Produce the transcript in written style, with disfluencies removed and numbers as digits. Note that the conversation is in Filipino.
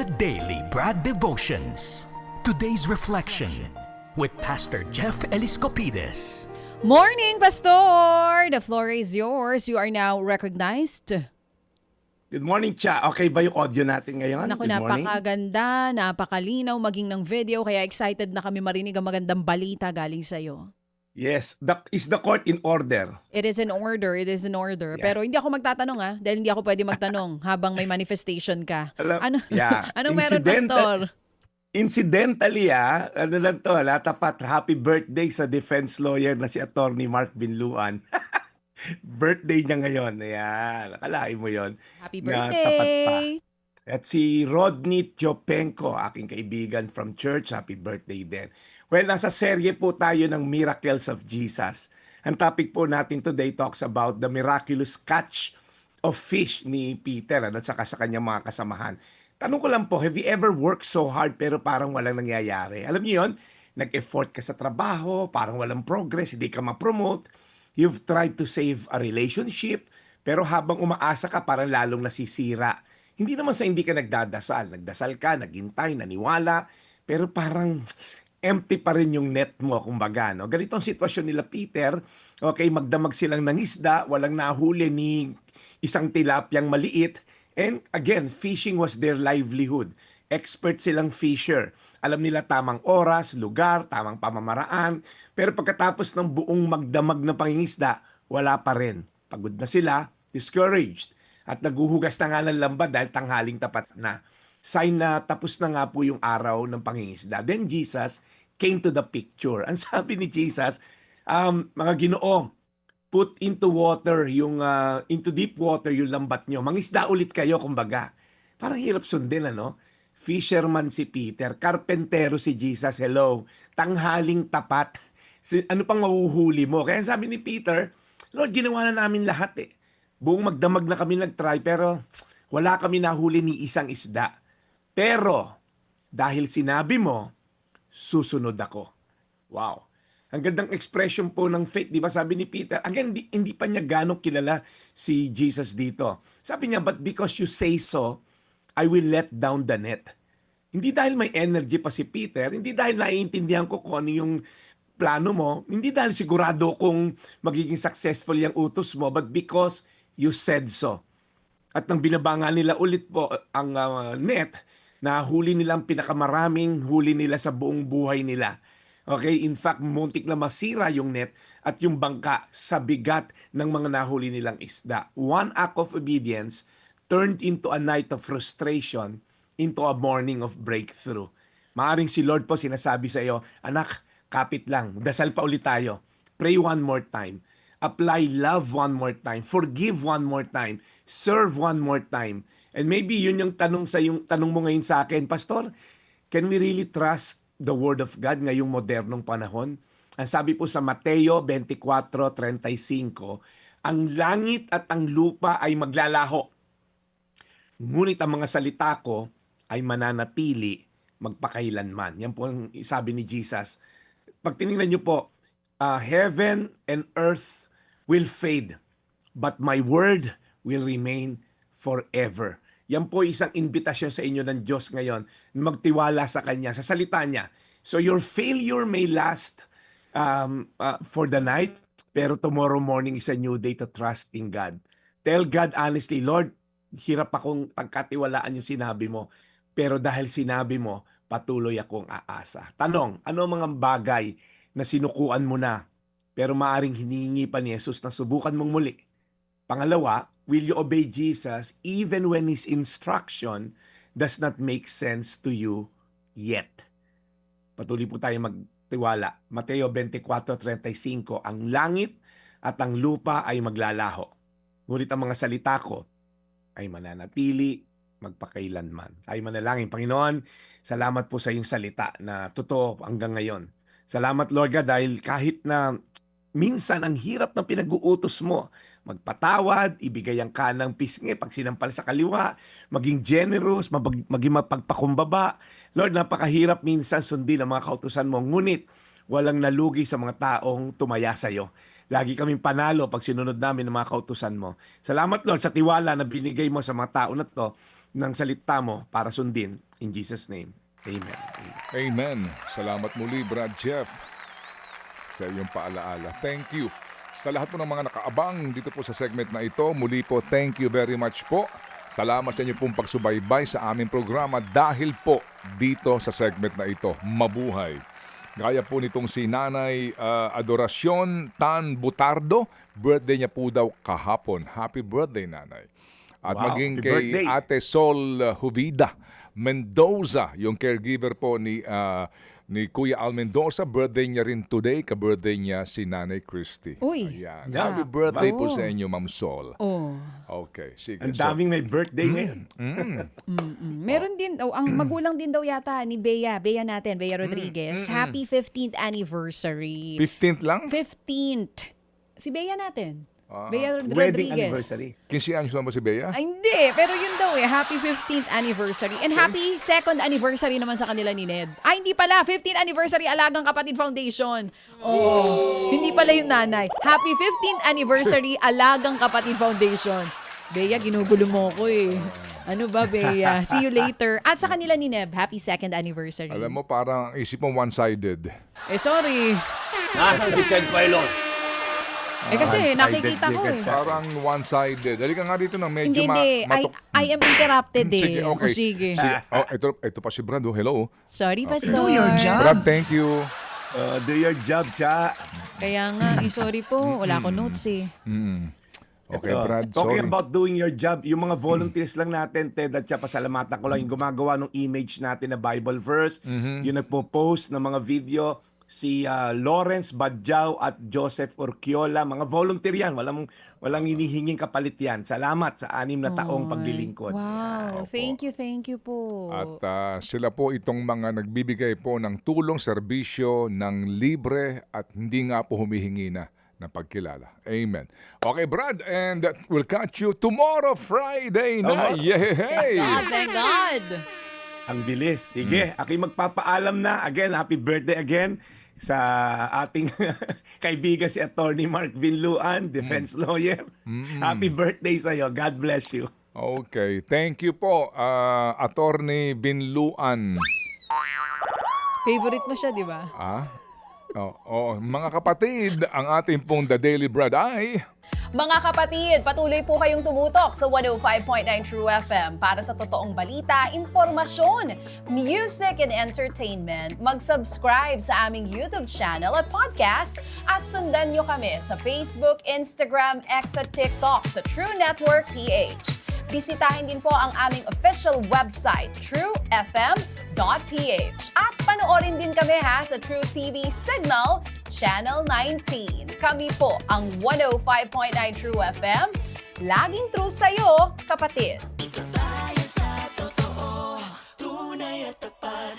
the Daily Brad Devotions. Today's reflection with Pastor Jeff Eliscopides. Morning, Pastor! The floor is yours. You are now recognized. Good morning, Cha. Okay ba yung audio natin ngayon? Naku, Good morning. napakaganda, napakalinaw maging ng video, kaya excited na kami marinig ang magandang balita galing sa'yo. Yes. Is the court in order? It is in order, it is in order. Yeah. Pero hindi ako magtatanong dahil hindi ako pwede magtanong habang may manifestation ka. Anong meron, Pastor? Incidentally, ano lang to, tapat, happy birthday sa defense lawyer na si Attorney Mark Binluan. Birthday niya ngayon. Ayan, akalain mo yon. Happy Na tapat pa. birthday! At si Rodney Tiopenko, aking kaibigan from church, happy birthday din. Well, nasa serye po tayo ng Miracles of Jesus. Ang topic po natin today talks about the miraculous catch of fish ni Peter at saka sa kanyang mga kasamahan. Tanong ko lang po, have you ever worked so hard pero parang walang nangyayari? Alam niyo yun, nag-effort ka sa trabaho, parang walang progress, hindi ka ma-promote. You've tried to save a relationship, pero habang umaasa ka, parang lalong nasisira. Hindi naman sa hindi ka nagdadasal. Nagdasal ka, naghintay, naniwala, pero parang empty pa rin yung net mo, kumbaga. No? Ganito ang sitwasyon nila, Peter. Okay, magdamag silang ng isda, walang nahuli ni isang tilapyang maliit. And again, fishing was their livelihood. Expert silang fisher. Alam nila tamang oras, lugar, tamang pamamaraan. Pero pagkatapos ng buong magdamag na pangingisda, wala pa rin. Pagod na sila, discouraged. At naguhugas na nga ng lamba dahil tanghaling tapat na. Sign na tapos na nga po yung araw ng pangingisda. Then Jesus came to the picture. Ang sabi ni Jesus, mga Ginoo, put into water into deep water yung lambat nyo. Mangisda ulit kayo, kumbaga. Parang hirap sundin, ano? Fisherman si Peter, karpentero si Jesus, hello. Tanghaling tapat. Ano pang mahuhuli mo? Kaya sabi ni Peter, Lord, ginawa na namin lahat eh. Buong magdamag na kami nag-try, pero wala kami nahuli ni isang isda. Pero, dahil sinabi mo, susunod ako. Wow. Ang gandang expression po ng faith, di ba? Sabi ni Peter, again, hindi pa niya ganong kilala si Jesus dito. Sabi niya, but because you say so, I will let down the net. Hindi dahil may energy pa si Peter, hindi dahil naiintindihan ko kung ano yung plano mo, hindi dahil sigurado kung magiging successful yung utos mo, but because you said so. At nang binabanga nila ulit po ang net, na huli nilang pinakamaraming huli nila sa buong buhay nila. Okay, in fact, muntik na masira yung net at yung bangka sa bigat ng mga nahuli nilang isda. One act of obedience turned into a night of frustration into a morning of breakthrough. Maaring si Lord po sinasabi sa iyo, anak, kapit lang, dasal pa ulit tayo. Pray one more time. Apply love one more time. Forgive one more time. Serve one more time. And maybe yun yung tanong mo ngayon sa akin, Pastor, can we really trust the Word of God ngayong modernong panahon? Ang sabi po sa Mateo 24:35, ang langit at ang lupa ay maglalaho. Ngunit ang mga salita ko ay mananatili magpakailanman. Yan po ang sabi ni Jesus. Pag tinignan niyo po, heaven and earth will fade, but my word will remain forever. Yan po isang invitasyon sa inyo ng Diyos ngayon, magtiwala sa Kanya, sa salita Niya. So your failure may last for the night, pero tomorrow morning is a new day to trust in God. Tell God honestly, Lord, hirap akong pagkatiwalaan yung sinabi mo, pero dahil sinabi mo, patuloy akong aasa. Tanong, ano mga bagay na sinukuan mo na, pero maaring hiningi pa ni Jesus na subukan mong muli? Pangalawa, will you obey Jesus even when His instruction does not make sense to you yet? Patuloy po tayo magtiwala. Mateo 24:35, ang langit at ang lupa ay maglalaho. Ngunit ang mga salita ko ay mananatili magpakailanman. Tayo manalangin. Panginoon, salamat po sa iyong salita na totoo hanggang ngayon. Salamat, Lord God, dahil kahit na minsan ang hirap ng pinag-uutos mo, magpatawad, ibigay ang kanang pisngi pag sinampal sa kaliwa, maging generous, maging mapagpakumbaba. Lord, napakahirap minsan sundin ang mga kautusan mo, ngunit walang nalugi sa mga taong tumaya sa iyo. Lagi kaming panalo pag sinunod namin ang mga kautusan mo. Salamat, Lord, sa tiwala na binigay mo sa mga tao na to, ng salita mo para sundin. In Jesus' name, Amen. Amen. Amen. Salamat muli, Brad Jeff, sa iyong paalaala. Thank you. Sa lahat po ng mga nakaabang dito po sa segment na ito, muli po, thank you very much po. Salamat sa inyo pong pagsubaybay sa aming programa dahil po dito sa segment na ito. Mabuhay. Gaya po nitong si Nanay Adoracion Tan Butardo, birthday niya po daw kahapon. Happy birthday, Nanay. At Wow, maging happy kay birthday. Ate Sol Juvida Mendoza, yung caregiver po ni Kuya Al Mendoza, birthday niya rin today, ka-birthday niya si Nanay Christy. Uy, Ayan. yeah. Happy birthday po Oh. sa inyo, Ma'am Sol. Oh. Okay, sige. Ang daming may birthday ngayon. Meron din, ang magulang din daw yata ni Bea natin, Bea Rodriguez. Happy 15th anniversary. 15th lang? 15th. Si Bea natin. Bea Wedding Rodriguez. anniversary. 15 anos na ba si Bea? Ay, hindi. Pero yun daw Happy 15th anniversary. And happy 2nd anniversary naman sa kanila ni Ned. Ay, hindi pala. 15th anniversary Alagang Kapatid Foundation. Oh, hindi pala yung nanay. Happy 15th anniversary Alagang Kapatid Foundation. Bea, ginugulo mo ko eh. Ano ba, Bea? See you later. At sa kanila ni Neb, happy 2nd anniversary. Alam mo, parang isip mo one-sided. Sorry. Nasaan si Ted Pailon? Kasi One-sided nakikita ko din eh. ka. Parang one-sided. Dali ka nga dito ng medyo Hindi. I am interrupted eh. Sige, okay. O, sige. Ito pa si Brad. Oh, hello. Sorry, Pastor. Do your job. Brad, thank you. Do your job, cha. Kaya nga, sorry po. Wala ko notes eh. Okay, Brad, Talking sorry. about doing your job, yung mga volunteers lang natin, Ted at siya, pasalamatan ko lang yung gumagawa ng image natin na Bible verse, yung nagpo-post ng mga video, si Lawrence Badjao at Joseph Urquiola, mga volunteer yan, walang hinihinging kapalit yan. Salamat sa 6 na taong paglilingkod. Wow. Opo. Thank you po. At sila po itong mga nagbibigay po ng tulong, serbisyo, ng libre at hindi nga po humihingi na ng pagkilala. Amen. Okay, Brad, and we'll catch you tomorrow, Friday na. Yay! Thank God. Ang bilis. Sige, aking magpapaalam na. Again, happy birthday again sa ating kaibigan si Attorney Mark Vinluan, defense lawyer. Happy birthday sa'yo. God bless you. Okay, thank you po, Attorney Binluan. Favorite mo siya, di ba? Mga kapatid, ang ating pong The Daily Brad ay... Mga kapatid, patuloy po kayong tumutok sa 105.9 True FM para sa totoong balita, impormasyon, music, and entertainment. Mag-subscribe sa aming YouTube channel at podcast at sundan nyo kami sa Facebook, Instagram, X at TikTok sa True Network PH. Bisitahin din po ang aming official website, truefm.ph. At panoorin din kami sa True TV Signal, Channel 19. Kami po ang 105.9 True FM. Laging true sa'yo, kapatid.